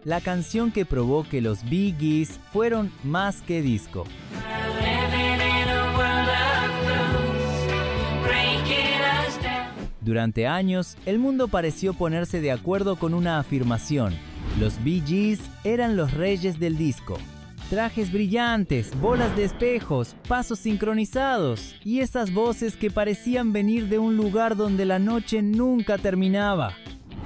la canción que probó que los Bee Gees fueron más que disco. Durante años, el mundo pareció ponerse de acuerdo con una afirmación: los Bee Gees eran los reyes del disco. Trajes brillantes, bolas de espejos, pasos sincronizados y esas voces que parecían venir de un lugar donde la noche nunca terminaba.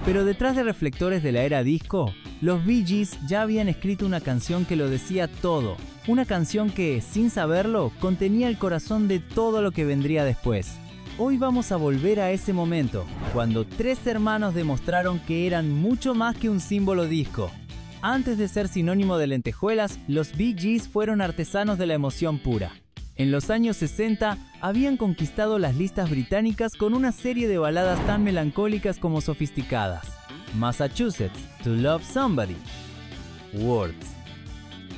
Pero detrás de reflectores de la era disco, los Bee Gees ya habían escrito una canción que lo decía todo. Una canción que, sin saberlo, contenía el corazón de todo lo que vendría después. Hoy vamos a volver a ese momento, cuando tres hermanos demostraron que eran mucho más que un símbolo disco. Antes de ser sinónimo de lentejuelas, los Bee Gees fueron artesanos de la emoción pura. En los años 60, habían conquistado las listas británicas con una serie de baladas tan melancólicas como sofisticadas. Massachusetts, To Love Somebody, Words.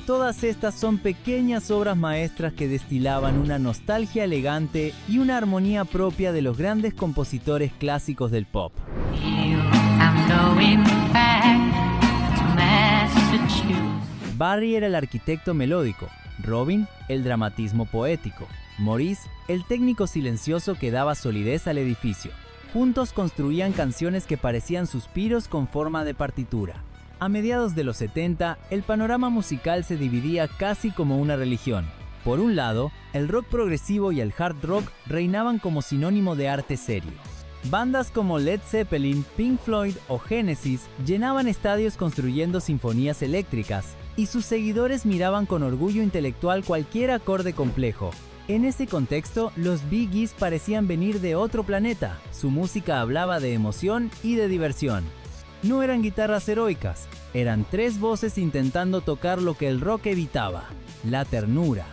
Todas estas son pequeñas obras maestras que destilaban una nostalgia elegante y una armonía propia de los grandes compositores clásicos del pop. Barry era el arquitecto melódico, Robin, el dramatismo poético, Maurice, el técnico silencioso que daba solidez al edificio. Juntos construían canciones que parecían suspiros con forma de partitura. A mediados de los 70, el panorama musical se dividía casi como una religión. Por un lado, el rock progresivo y el hard rock reinaban como sinónimo de arte serio. Bandas como Led Zeppelin, Pink Floyd o Genesis llenaban estadios construyendo sinfonías eléctricas, y sus seguidores miraban con orgullo intelectual cualquier acorde complejo. En ese contexto, los Bee Gees parecían venir de otro planeta. Su música hablaba de emoción y de diversión. No eran guitarras heroicas, eran tres voces intentando tocar lo que el rock evitaba: la ternura.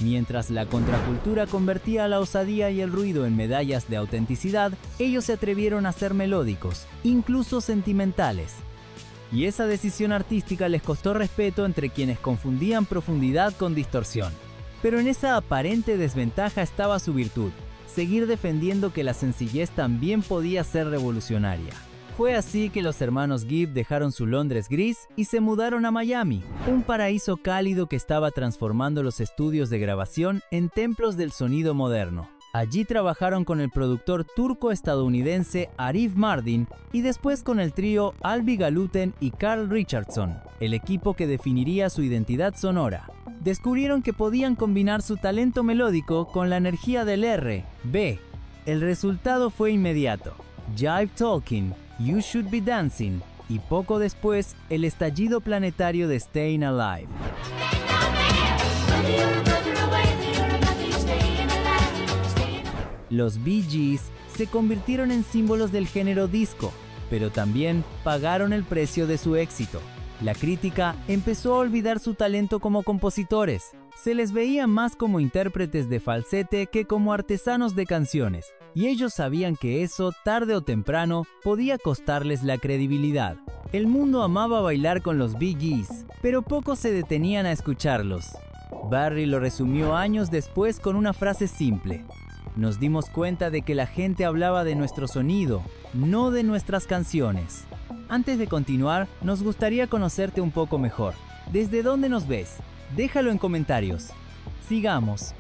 Mientras la contracultura convertía la osadía y el ruido en medallas de autenticidad, ellos se atrevieron a ser melódicos, incluso sentimentales. Y esa decisión artística les costó respeto entre quienes confundían profundidad con distorsión. Pero en esa aparente desventaja estaba su virtud: seguir defendiendo que la sencillez también podía ser revolucionaria. Fue así que los hermanos Gibb dejaron su Londres gris y se mudaron a Miami, un paraíso cálido que estaba transformando los estudios de grabación en templos del sonido moderno. Allí trabajaron con el productor turco-estadounidense Arif Mardin y después con el trío Albi Galuten y Carl Richardson, el equipo que definiría su identidad sonora. Descubrieron que podían combinar su talento melódico con la energía del R&B. El resultado fue inmediato: Jive Talking, You Should Be Dancing, y poco después, el estallido planetario de Stayin' Alive. Los Bee Gees se convirtieron en símbolos del género disco, pero también pagaron el precio de su éxito. La crítica empezó a olvidar su talento como compositores. Se les veía más como intérpretes de falsete que como artesanos de canciones, y ellos sabían que eso, tarde o temprano, podía costarles la credibilidad. El mundo amaba bailar con los Bee Gees, pero pocos se detenían a escucharlos. Barry lo resumió años después con una frase simple: nos dimos cuenta de que la gente hablaba de nuestro sonido, no de nuestras canciones. Antes de continuar, nos gustaría conocerte un poco mejor. ¿Desde dónde nos ves? Déjalo en comentarios. Sigamos.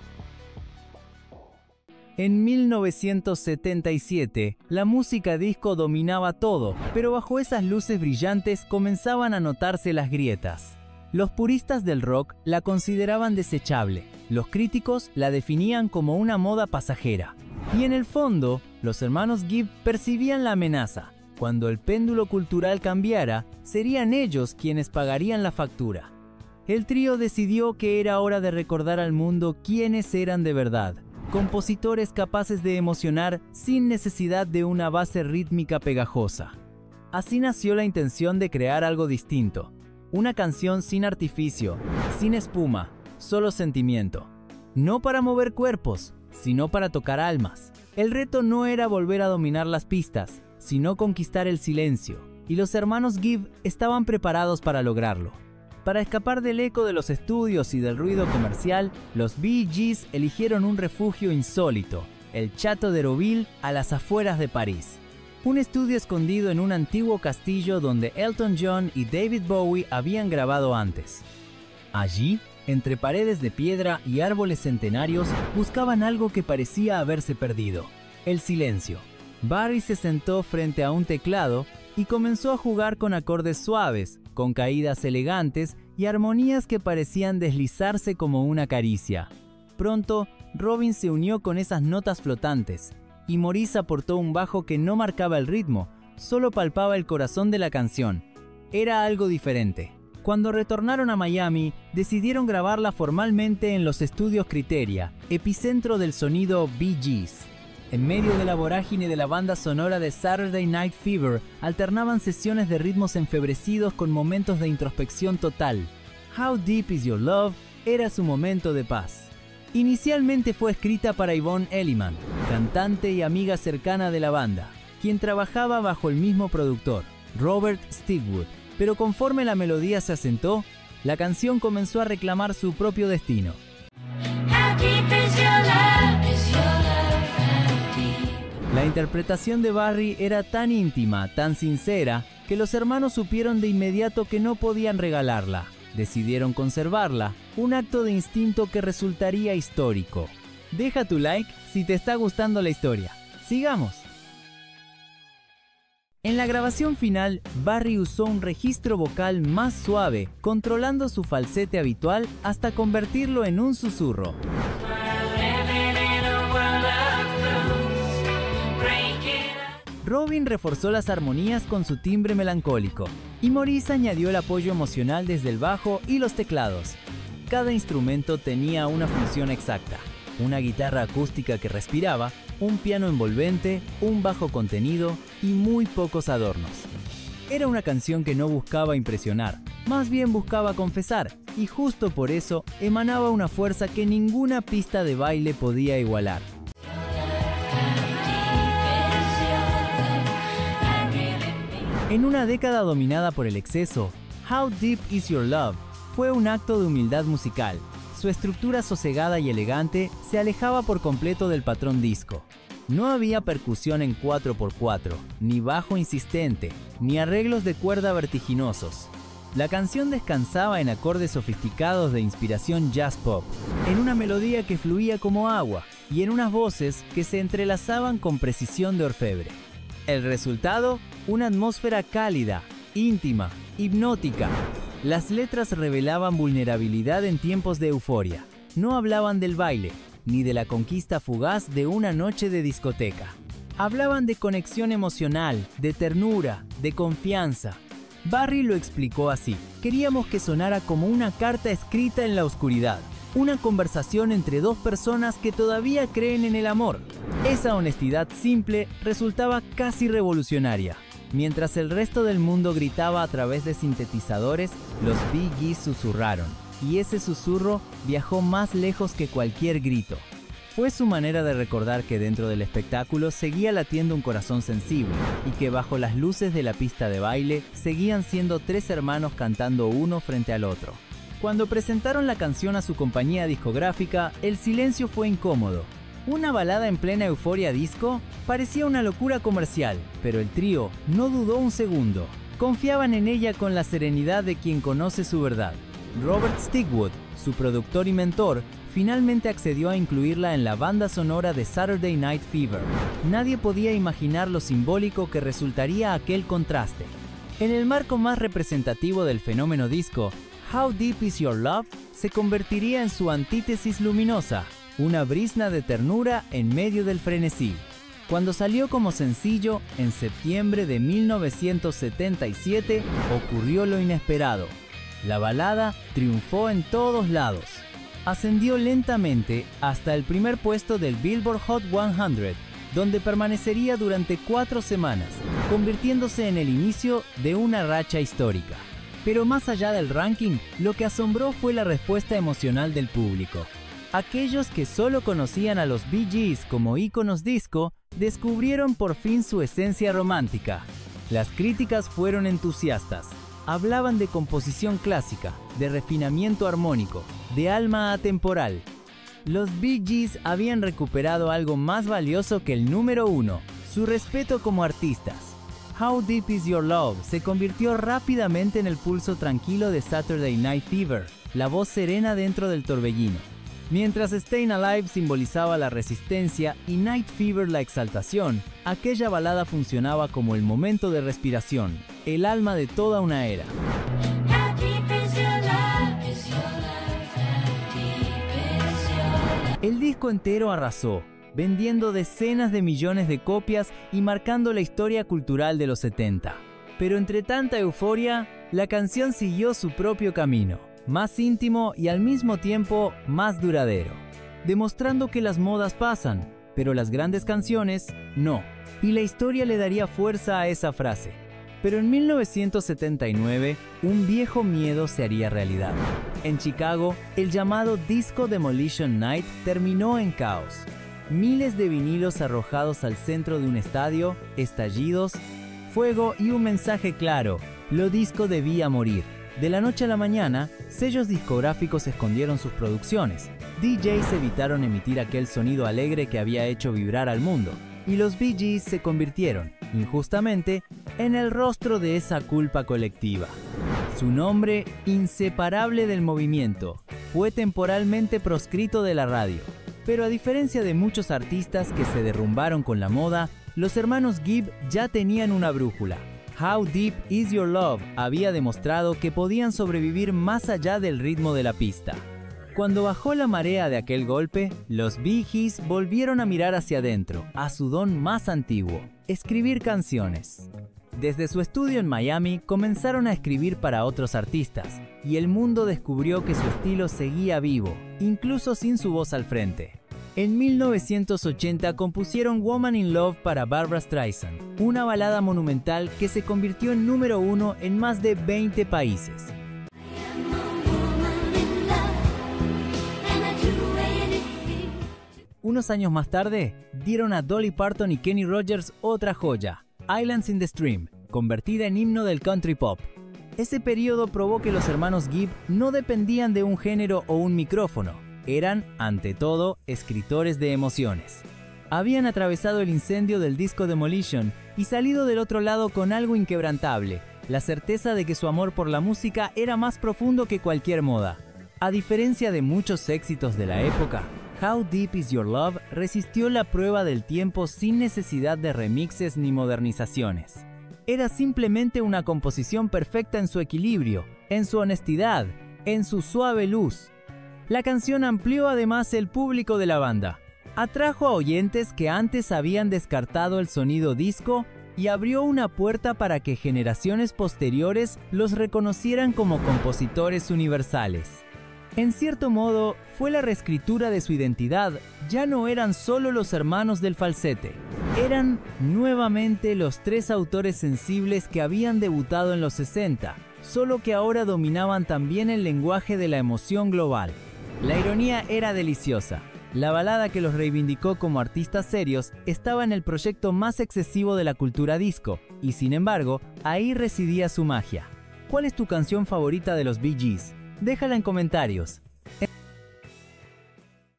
En 1977, la música disco dominaba todo, pero bajo esas luces brillantes comenzaban a notarse las grietas. Los puristas del rock la consideraban desechable, los críticos la definían como una moda pasajera. Y en el fondo, los hermanos Gibb percibían la amenaza. Cuando el péndulo cultural cambiara, serían ellos quienes pagarían la factura. El trío decidió que era hora de recordar al mundo quiénes eran de verdad: compositores capaces de emocionar sin necesidad de una base rítmica pegajosa. Así nació la intención de crear algo distinto, una canción sin artificio, sin espuma, solo sentimiento. No para mover cuerpos, sino para tocar almas. El reto no era volver a dominar las pistas, sino conquistar el silencio, y los hermanos Gibb estaban preparados para lograrlo. Para escapar del eco de los estudios y del ruido comercial, los Bee Gees eligieron un refugio insólito, el Château d'Hérouville, a las afueras de París. un estudio escondido en un antiguo castillo donde Elton John y David Bowie habían grabado antes. Allí, entre paredes de piedra y árboles centenarios, buscaban algo que parecía haberse perdido: el silencio. Barry se sentó frente a un teclado y comenzó a jugar con acordes suaves, con caídas elegantes y armonías que parecían deslizarse como una caricia. Pronto, Robin se unió con esas notas flotantes, y Maurice aportó un bajo que no marcaba el ritmo, solo palpaba el corazón de la canción. Era algo diferente. Cuando retornaron a Miami, decidieron grabarla formalmente en los estudios Criteria, epicentro del sonido Bee Gees. En medio de la vorágine de la banda sonora de Saturday Night Fever, alternaban sesiones de ritmos enfebrecidos con momentos de introspección total. How Deep Is Your Love era su momento de paz. Inicialmente fue escrita para Yvonne Elliman, cantante y amiga cercana de la banda, quien trabajaba bajo el mismo productor, Robert Stigwood, pero conforme la melodía se asentó, la canción comenzó a reclamar su propio destino. La interpretación de Barry era tan íntima, tan sincera, que los hermanos supieron de inmediato que no podían regalarla. Decidieron conservarla, un acto de instinto que resultaría histórico. Deja tu like si te está gustando la historia. ¡Sigamos! En la grabación final, Barry usó un registro vocal más suave, controlando su falsete habitual hasta convertirlo en un susurro. Robin reforzó las armonías con su timbre melancólico, y Maurice añadió el apoyo emocional desde el bajo y los teclados. Cada instrumento tenía una función exacta: una guitarra acústica que respiraba, un piano envolvente, un bajo contenido y muy pocos adornos. Era una canción que no buscaba impresionar, más bien buscaba confesar, y justo por eso emanaba una fuerza que ninguna pista de baile podía igualar. En una década dominada por el exceso, How Deep Is Your Love fue un acto de humildad musical. Su estructura sosegada y elegante se alejaba por completo del patrón disco. No había percusión en 4x4, ni bajo insistente, ni arreglos de cuerda vertiginosos. La canción descansaba en acordes sofisticados de inspiración jazz pop, en una melodía que fluía como agua y en unas voces que se entrelazaban con precisión de orfebre. El resultado, una atmósfera cálida, íntima, hipnótica. Las letras revelaban vulnerabilidad en tiempos de euforia. No hablaban del baile, ni de la conquista fugaz de una noche de discoteca. Hablaban de conexión emocional, de ternura, de confianza. Barry lo explicó así: queríamos que sonara como una carta escrita en la oscuridad. Una conversación entre dos personas que todavía creen en el amor. Esa honestidad simple resultaba casi revolucionaria. Mientras el resto del mundo gritaba a través de sintetizadores, los Bee Gees susurraron, y ese susurro viajó más lejos que cualquier grito. Fue su manera de recordar que dentro del espectáculo seguía latiendo un corazón sensible, y que bajo las luces de la pista de baile seguían siendo tres hermanos cantando uno frente al otro. Cuando presentaron la canción a su compañía discográfica, el silencio fue incómodo. Una balada en plena euforia disco parecía una locura comercial, pero el trío no dudó un segundo. Confiaban en ella con la serenidad de quien conoce su verdad. Robert Stigwood, su productor y mentor, finalmente accedió a incluirla en la banda sonora de Saturday Night Fever. Nadie podía imaginar lo simbólico que resultaría aquel contraste. En el marco más representativo del fenómeno disco, How Deep Is Your Love se convertiría en su antítesis luminosa, una brizna de ternura en medio del frenesí. Cuando salió como sencillo, en septiembre de 1977, ocurrió lo inesperado. La balada triunfó en todos lados. Ascendió lentamente hasta el primer puesto del Billboard Hot 100, donde permanecería durante 4 semanas, convirtiéndose en el inicio de una racha histórica. Pero más allá del ranking, lo que asombró fue la respuesta emocional del público. Aquellos que solo conocían a los Bee Gees como íconos disco, descubrieron por fin su esencia romántica. Las críticas fueron entusiastas. Hablaban de composición clásica, de refinamiento armónico, de alma atemporal. Los Bee Gees habían recuperado algo más valioso que el número 1, Su respeto como artistas. How Deep Is Your Love se convirtió rápidamente en el pulso tranquilo de Saturday Night Fever, la voz serena dentro del torbellino. Mientras Stayin' Alive simbolizaba la resistencia y Night Fever la exaltación, aquella balada funcionaba como el momento de respiración, el alma de toda una era. El disco entero arrasó, vendiendo decenas de millones de copias y marcando la historia cultural de los 70. Pero entre tanta euforia, la canción siguió su propio camino, más íntimo y al mismo tiempo más duradero, demostrando que las modas pasan, pero las grandes canciones no. Y la historia le daría fuerza a esa frase. Pero en 1979, un viejo miedo se haría realidad. En Chicago, el llamado Disco Demolition Night terminó en caos. Miles de vinilos arrojados al centro de un estadio, estallidos, fuego y un mensaje claro: lo disco debía morir. De la noche a la mañana, sellos discográficos escondieron sus producciones. DJs evitaron emitir aquel sonido alegre que había hecho vibrar al mundo. Y los Bee Gees se convirtieron, injustamente, en el rostro de esa culpa colectiva. Su nombre, inseparable del movimiento, fue temporalmente proscrito de la radio. Pero a diferencia de muchos artistas que se derrumbaron con la moda, los hermanos Gibb ya tenían una brújula. How Deep Is Your Love había demostrado que podían sobrevivir más allá del ritmo de la pista. Cuando bajó la marea de aquel golpe, los Bee Gees volvieron a mirar hacia adentro, a su don más antiguo: escribir canciones. Desde su estudio en Miami comenzaron a escribir para otros artistas, y el mundo descubrió que su estilo seguía vivo, incluso sin su voz al frente. En 1980 compusieron Woman in Love para Barbra Streisand, una balada monumental que se convirtió en número 1 en más de 20 países. Unos años más tarde, dieron a Dolly Parton y Kenny Rogers otra joya, Islands in the Stream, convertida en himno del country pop. Ese periodo probó que los hermanos Gibb no dependían de un género o un micrófono. Eran, ante todo, escritores de emociones. Habían atravesado el incendio del disco Demolition y salido del otro lado con algo inquebrantable: la certeza de que su amor por la música era más profundo que cualquier moda. A diferencia de muchos éxitos de la época, How Deep Is Your Love resistió la prueba del tiempo sin necesidad de remixes ni modernizaciones. Era simplemente una composición perfecta en su equilibrio, en su honestidad, en su suave luz. La canción amplió además el público de la banda. Atrajo a oyentes que antes habían descartado el sonido disco y abrió una puerta para que generaciones posteriores los reconocieran como compositores universales. En cierto modo, fue la reescritura de su identidad. Ya no eran solo los hermanos del falsete. Eran, nuevamente, los tres autores sensibles que habían debutado en los 60, solo que ahora dominaban también el lenguaje de la emoción global. La ironía era deliciosa. La balada que los reivindicó como artistas serios estaba en el proyecto más excesivo de la cultura disco, y sin embargo, ahí residía su magia. ¿Cuál es tu canción favorita de los Bee Gees? Déjala en comentarios.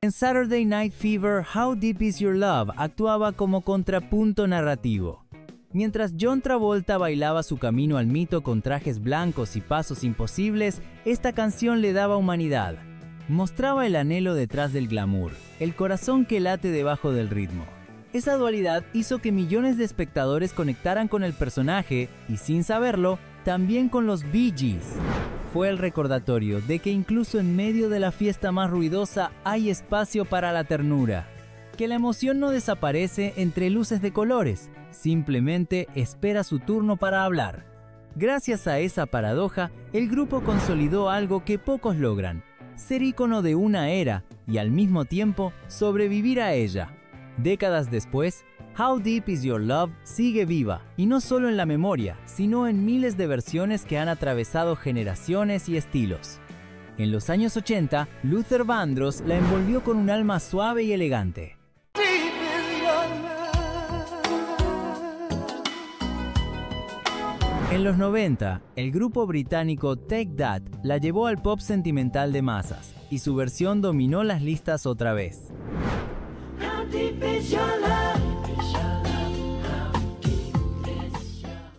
En Saturday Night Fever, How Deep Is Your Love actuaba como contrapunto narrativo. Mientras John Travolta bailaba su camino al mito con trajes blancos y pasos imposibles, esta canción le daba humanidad. Mostraba el anhelo detrás del glamour, el corazón que late debajo del ritmo. Esa dualidad hizo que millones de espectadores conectaran con el personaje y, sin saberlo, también con los Bee Gees. Fue el recordatorio de que incluso en medio de la fiesta más ruidosa hay espacio para la ternura. Que la emoción no desaparece entre luces de colores, simplemente espera su turno para hablar. Gracias a esa paradoja, el grupo consolidó algo que pocos logran: ser ícono de una era y al mismo tiempo sobrevivir a ella. Décadas después, How Deep Is Your Love sigue viva, y no solo en la memoria, sino en miles de versiones que han atravesado generaciones y estilos. En los años 80, Luther Vandross la envolvió con un alma suave y elegante. En los 90, el grupo británico Take That la llevó al pop sentimental de masas, y su versión dominó las listas otra vez.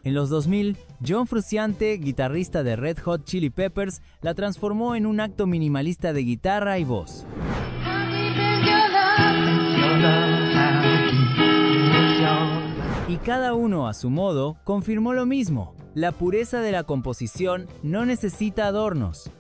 En los 2000, John Frusciante, guitarrista de Red Hot Chili Peppers, la transformó en un acto minimalista de guitarra y voz. Y cada uno, a su modo, confirmó lo mismo. La pureza de la composición no necesita adornos.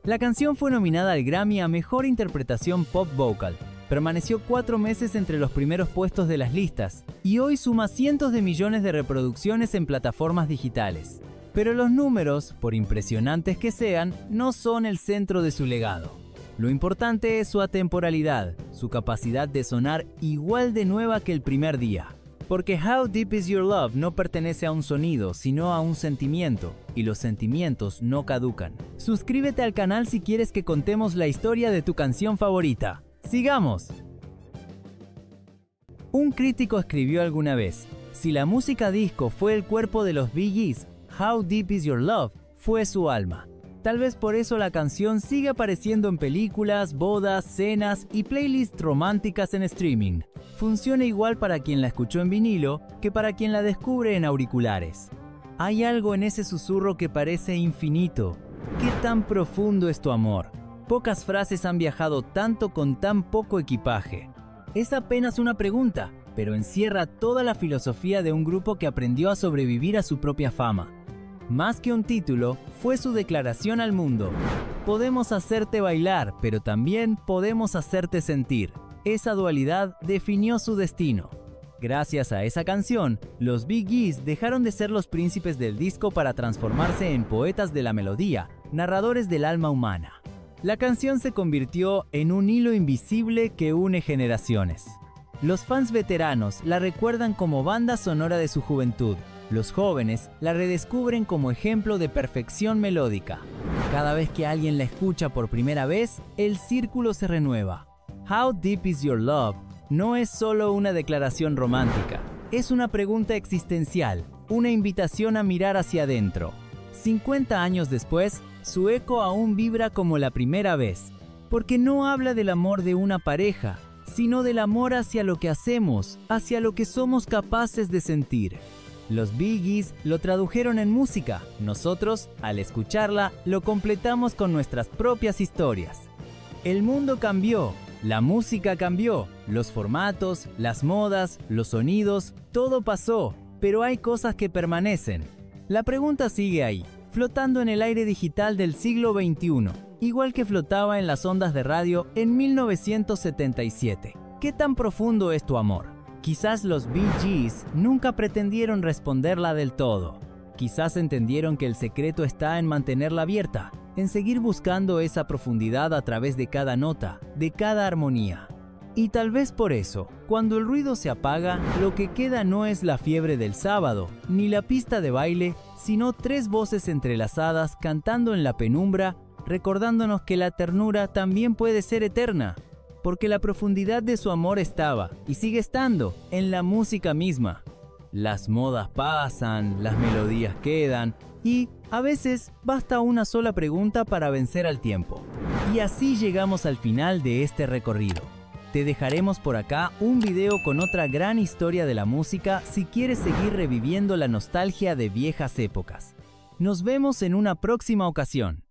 La canción fue nominada al Grammy a Mejor Interpretación Pop Vocal. Permaneció 4 meses entre los primeros puestos de las listas y hoy suma cientos de millones de reproducciones en plataformas digitales. Pero los números, por impresionantes que sean, no son el centro de su legado. Lo importante es su atemporalidad, su capacidad de sonar igual de nueva que el primer día. Porque How Deep Is Your Love no pertenece a un sonido, sino a un sentimiento, y los sentimientos no caducan. Suscríbete al canal si quieres que contemos la historia de tu canción favorita. ¡Sigamos! Un crítico escribió alguna vez: si la música disco fue el cuerpo de los Bee Gees, How Deep Is Your Love fue su alma. Tal vez por eso la canción sigue apareciendo en películas, bodas, cenas y playlists románticas en streaming. Funciona igual para quien la escuchó en vinilo que para quien la descubre en auriculares. Hay algo en ese susurro que parece infinito. ¿Qué tan profundo es tu amor? Pocas frases han viajado tanto con tan poco equipaje. Es apenas una pregunta, pero encierra toda la filosofía de un grupo que aprendió a sobrevivir a su propia fama. Más que un título, fue su declaración al mundo. Podemos hacerte bailar, pero también podemos hacerte sentir. Esa dualidad definió su destino. Gracias a esa canción, los Bee Gees dejaron de ser los príncipes del disco para transformarse en poetas de la melodía, narradores del alma humana. La canción se convirtió en un hilo invisible que une generaciones. Los fans veteranos la recuerdan como banda sonora de su juventud. Los jóvenes la redescubren como ejemplo de perfección melódica. Cada vez que alguien la escucha por primera vez, el círculo se renueva. How Deep Is Your Love no es solo una declaración romántica, es una pregunta existencial, una invitación a mirar hacia adentro. 50 años después, su eco aún vibra como la primera vez, porque no habla del amor de una pareja, sino del amor hacia lo que hacemos, hacia lo que somos capaces de sentir. Los Bee Gees lo tradujeron en música, nosotros, al escucharla, lo completamos con nuestras propias historias. El mundo cambió, la música cambió, los formatos, las modas, los sonidos, todo pasó, pero hay cosas que permanecen. La pregunta sigue ahí, flotando en el aire digital del siglo XXI, igual que flotaba en las ondas de radio en 1977. ¿Qué tan profundo es tu amor? Quizás los Bee Gees nunca pretendieron responderla del todo. Quizás entendieron que el secreto está en mantenerla abierta, en seguir buscando esa profundidad a través de cada nota, de cada armonía. Y tal vez por eso, cuando el ruido se apaga, lo que queda no es la fiebre del sábado, ni la pista de baile, sino 3 voces entrelazadas cantando en la penumbra, recordándonos que la ternura también puede ser eterna. Porque la profundidad de su amor estaba, y sigue estando, en la música misma. Las modas pasan, las melodías quedan, y a veces basta una sola pregunta para vencer al tiempo. Y así llegamos al final de este recorrido. Te dejaremos por acá un video con otra gran historia de la música si quieres seguir reviviendo la nostalgia de viejas épocas. Nos vemos en una próxima ocasión.